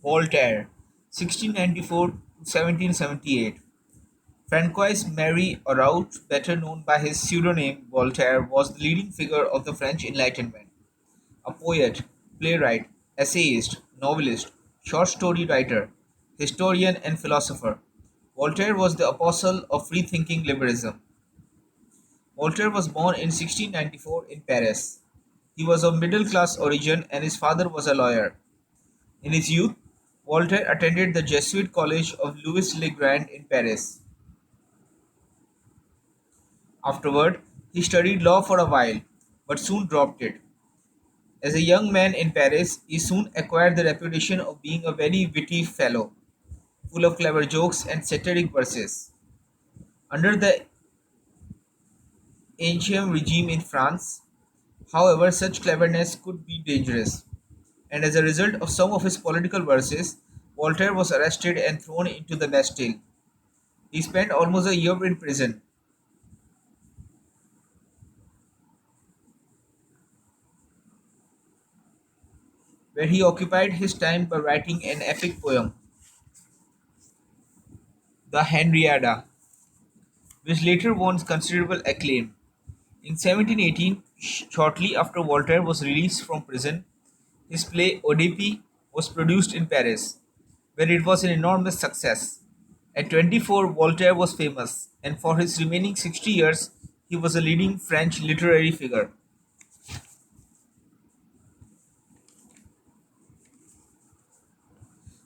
Voltaire, 1694 to 1778. Francois Marie Araud, better known by his pseudonym Voltaire, was the leading figure of the French Enlightenment. A poet, playwright, essayist, novelist, short story writer, historian, and philosopher, Voltaire was the apostle of free-thinking liberalism. Voltaire was born in 1694 in Paris. He was of middle-class origin and his father was a lawyer. In his youth, Voltaire attended the Jesuit college of Louis-le-Grand in Paris. Afterward, he studied law for a while, but soon dropped it. As a young man in Paris, he soon acquired the reputation of being a very witty fellow, full of clever jokes and satiric verses. Under the Ancien regime in France, however, such cleverness could be dangerous, and as a result of some of his political verses, Voltaire was arrested and thrown into the Bastille. He spent almost a year in prison, where he occupied his time by writing an epic poem, the Henriada, which later won considerable acclaim. In 1718, shortly after Voltaire was released from prison, his play Oedipe was produced in Paris, where it was an enormous success. At 24, Voltaire was famous, and for his remaining 60 years, he was a leading French literary figure.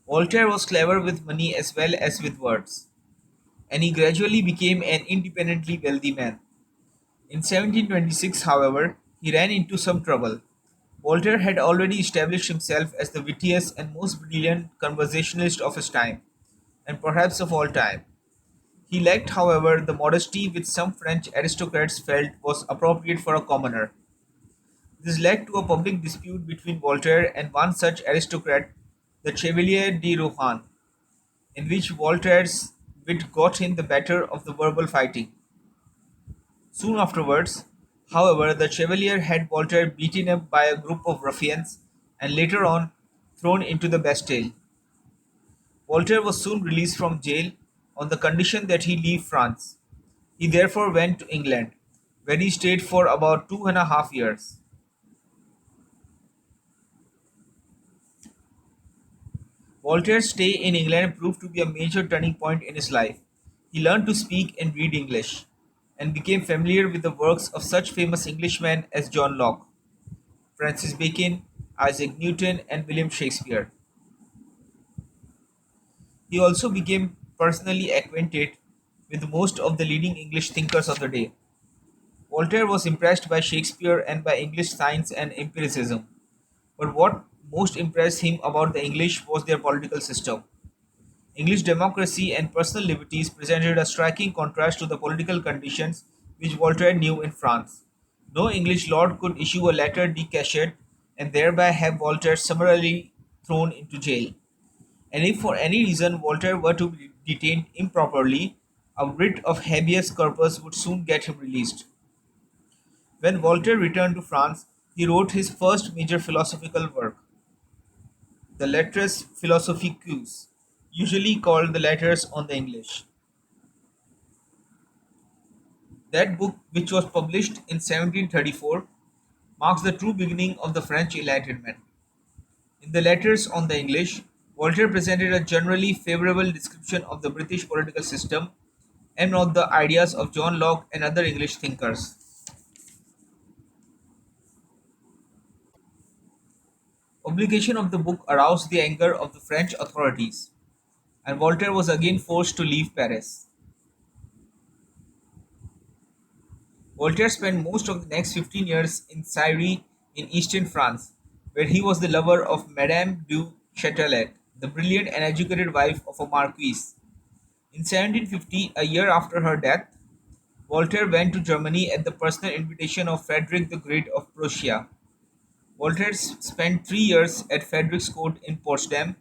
Voltaire was clever with money as well as with words, and he gradually became an independently wealthy man. In 1726, however, he ran into some trouble. Voltaire had already established himself as the wittiest and most brilliant conversationalist of his time, and perhaps of all time. He lacked, however, the modesty which some French aristocrats felt was appropriate for a commoner. This led to a public dispute between Voltaire and one such aristocrat, the Chevalier de Rohan, in which Voltaire's wit got him the better of the verbal fighting. Soon afterwards, however, the Chevalier had Voltaire beaten up by a group of ruffians and later on thrown into the Bastille. Voltaire was soon released from jail on the condition that he leave France. He therefore went to England, where he stayed for about 2.5 years. Voltaire's stay in England proved to be a major turning point in his life. He learned to speak and read English, and became familiar with the works of such famous Englishmen as John Locke, Francis Bacon, Isaac Newton, and William Shakespeare. He also became personally acquainted with most of the leading English thinkers of the day. Voltaire was impressed by Shakespeare and by English science and empiricism, but what most impressed him about the English was their political system. English democracy and personal liberties presented a striking contrast to the political conditions which Voltaire knew in France. No English lord could issue a letter de cachet and thereby have Voltaire summarily thrown into jail. And if for any reason Voltaire were to be detained improperly, a writ of habeas corpus would soon get him released. When Voltaire returned to France, he wrote his first major philosophical work, the Lettres philosophiques, usually called the Letters on the English. That book, which was published in 1734, marks the true beginning of the French Enlightenment. In the Letters on the English, Voltaire presented a generally favorable description of the British political system and of the ideas of John Locke and other English thinkers. Publication of the book aroused the anger of the French authorities, and Voltaire was again forced to leave Paris. Voltaire spent most of the next 15 years in Syrie in eastern France, where he was the lover of Madame du Châtelet, the brilliant and educated wife of a marquis. In 1750, a year after her death, Voltaire went to Germany at the personal invitation of Frederick the Great of Prussia. Voltaire spent 3 years at Frederick's court in Potsdam.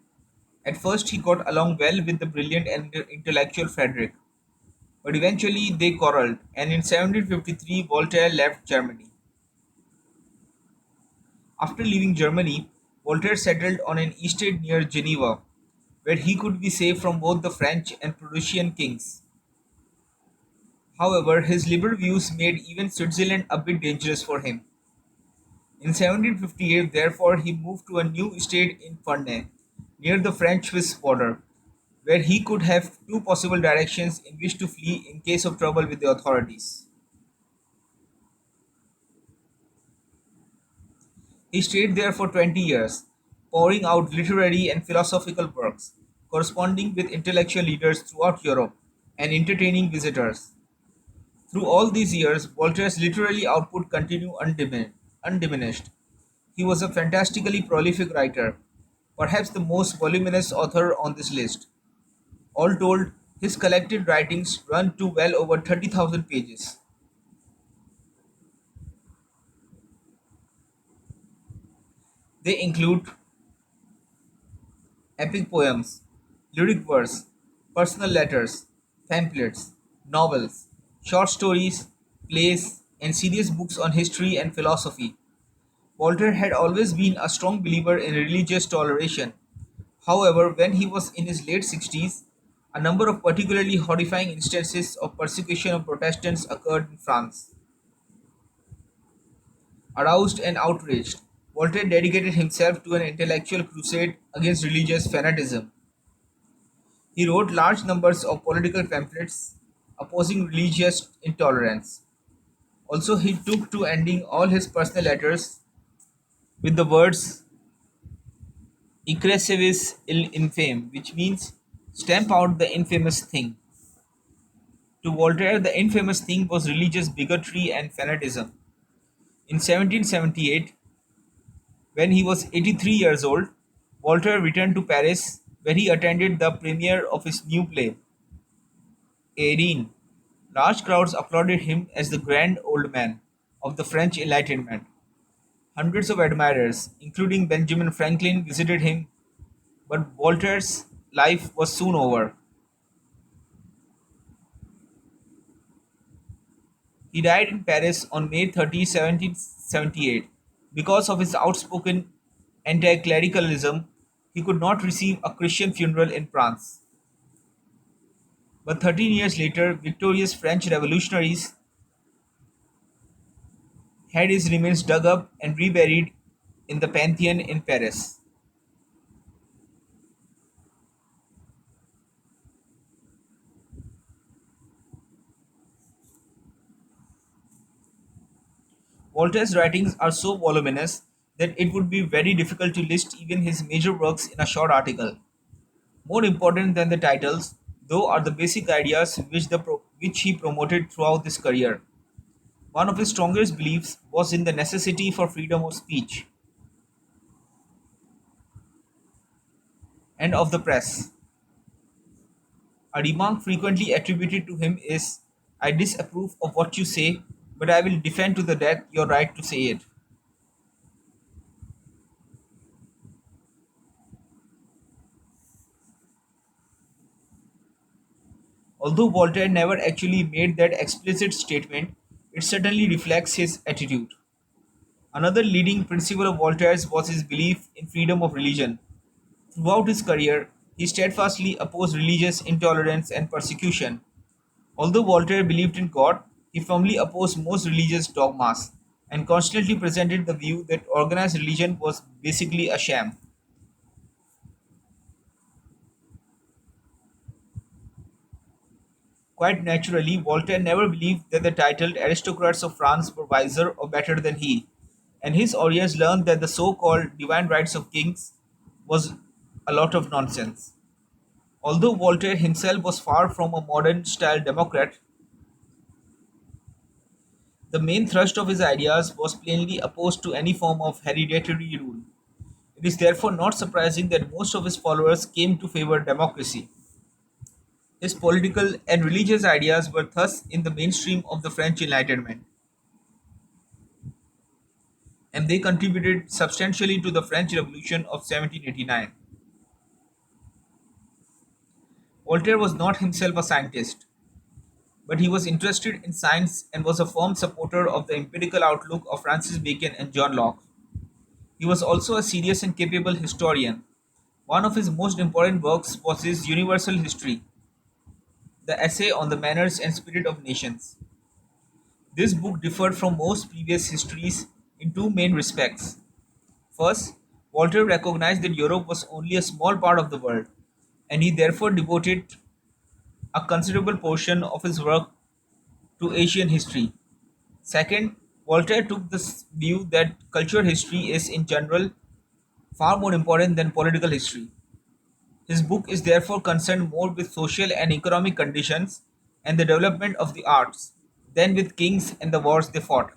At first, he got along well with the brilliant and intellectual Frederick, but eventually they quarreled, and in 1753 Voltaire left Germany. After leaving Germany, Voltaire settled on an estate near Geneva, where he could be safe from both the French and Prussian kings. However, his liberal views made even Switzerland a bit dangerous for him. In 1758, therefore, he moved to a new estate in Ferney, near the French-Swiss border, where he could have two possible directions in which to flee in case of trouble with the authorities. He stayed there for 20 years, pouring out literary and philosophical works, corresponding with intellectual leaders throughout Europe, and entertaining visitors. Through all these years, Voltaire's literary output continued undiminished. He was a fantastically prolific writer, perhaps the most voluminous author on this list. All told, his collected writings run to well over 30,000 pages. They include epic poems, lyric verse, personal letters, pamphlets, novels, short stories, plays, and serious books on history and philosophy. Voltaire had always been a strong believer in religious toleration. However, when he was in his late 60s, a number of particularly horrifying instances of persecution of Protestants occurred in France. Aroused and outraged, Voltaire dedicated himself to an intellectual crusade against religious fanaticism. He wrote large numbers of political pamphlets opposing religious intolerance. Also, he took to ending all his personal letters with the words "Ecrassevis il infame", which means "stamp out the infamous thing". To Voltaire, the infamous thing was religious bigotry and fanaticism. In 1778, when he was 83 years old, Voltaire returned to Paris, where he attended the premiere of his new play, Erin. Large crowds applauded him as the grand old man of the French Enlightenment. Hundreds of admirers, including Benjamin Franklin, visited him, but Voltaire's life was soon over. He died in Paris on May 30, 1778. Because of his outspoken anti-clericalism, he could not receive a Christian funeral in France. But 13 years later, victorious French revolutionaries had his remains dug up and reburied in the Pantheon in Paris. Voltaire's writings are so voluminous that it would be very difficult to list even his major works in a short article. More important than the titles, though, are the basic ideas which he promoted throughout his career. One of his strongest beliefs was in the necessity for freedom of speech and of the press. A remark frequently attributed to him is, "I disapprove of what you say, but I will defend to the death your right to say it." Although Voltaire never actually made that explicit statement, it certainly reflects his attitude. Another leading principle of Voltaire's was his belief in freedom of religion. Throughout his career, he steadfastly opposed religious intolerance and persecution. Although Voltaire believed in God, he firmly opposed most religious dogmas and constantly presented the view that organized religion was basically a sham. Quite naturally, Voltaire never believed that the titled aristocrats of France were wiser or better than he, and his audience learned that the so-called divine rights of kings was a lot of nonsense. Although Voltaire himself was far from a modern-style democrat, the main thrust of his ideas was plainly opposed to any form of hereditary rule. It is therefore not surprising that most of his followers came to favor democracy. His political and religious ideas were thus in the mainstream of the French Enlightenment, and they contributed substantially to the French Revolution of 1789. Voltaire was not himself a scientist, but he was interested in science and was a firm supporter of the empirical outlook of Francis Bacon and John Locke. He was also a serious and capable historian. One of his most important works was his Universal History, the essay on the manners and spirit of nations. This book differed from most previous histories in two main respects. First, Voltaire recognized that Europe was only a small part of the world, and he therefore devoted a considerable portion of his work to Asian history. Second, Voltaire took this view that cultural history is, in general, far more important than political history. His book is therefore concerned more with social and economic conditions and the development of the arts than with kings and the wars they fought.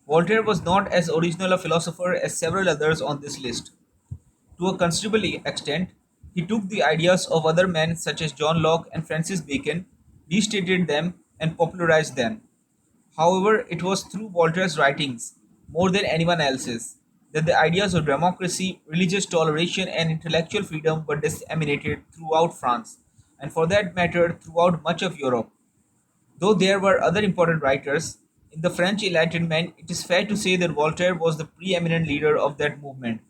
Voltaire was not as original a philosopher as several others on this list. To a considerable extent, he took the ideas of other men such as John Locke and Francis Bacon, restated them, and popularized them. However, it was through Voltaire's writings, more than anyone else's, that the ideas of democracy, religious toleration, and intellectual freedom were disseminated throughout France, and for that matter, throughout much of Europe. Though there were other important writers, in the French Enlightenment, it is fair to say that Voltaire was the preeminent leader of that movement.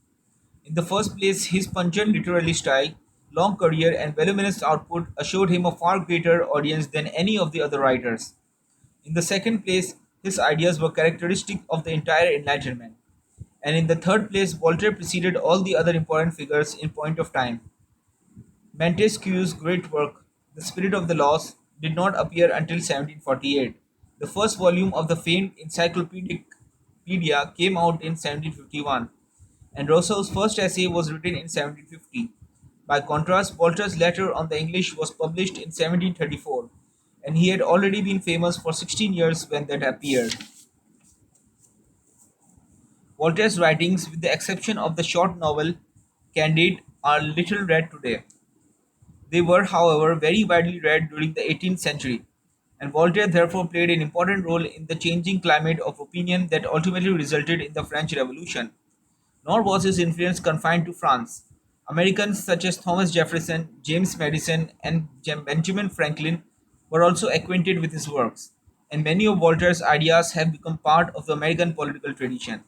In the first place, his pungent literary style, long career, and voluminous output assured him a far greater audience than any of the other writers. In the second place, his ideas were characteristic of the entire Enlightenment. And in the third place, Voltaire preceded all the other important figures in point of time. Montesquieu's great work, The Spirit of the Laws, did not appear until 1748. The first volume of the famed Encyclopedia came out in 1751, and Rousseau's first essay was written in 1750. By contrast, Voltaire's letter on the English was published in 1734, and he had already been famous for 16 years when that appeared. Voltaire's writings, with the exception of the short novel Candide, are little read today. They were, however, very widely read during the 18th century, and Voltaire therefore played an important role in the changing climate of opinion that ultimately resulted in the French Revolution. Nor was his influence confined to France. Americans such as Thomas Jefferson, James Madison, and Benjamin Franklin were also acquainted with his works, and many of Voltaire's ideas have become part of the American political tradition.